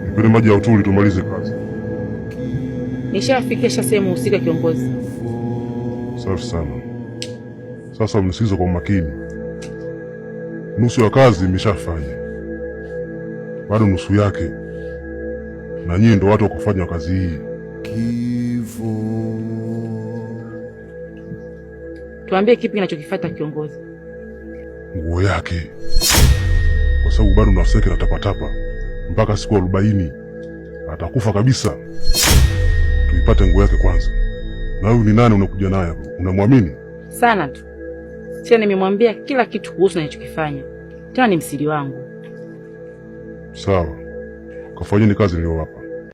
Nipende maji ya utuli tumalize kazi. Nishafikisha sehemu husika kiongozi. Safi sana. Sasa mnisikize kwa umakini. Nusu ya kazi imeshafanya, bado nusu yake, na nyinyi ndio watu wa kufanya kazi hii. Tuambie kipi kinachokifuata kiongozi? Nguo yake, kwa sababu bado nafsi yake inatapatapa mpaka siku 40 atakufa kabisa. Tuipate nguo yake kwanza. Na huyu ni nani unakuja naye hapo? Unamwamini? Sana tu. Sio, nimemwambia kila kitu kuhusu ninachokifanya. Tena ni msiri wangu. Sawa. Kafanyeni kazi niliyowapa.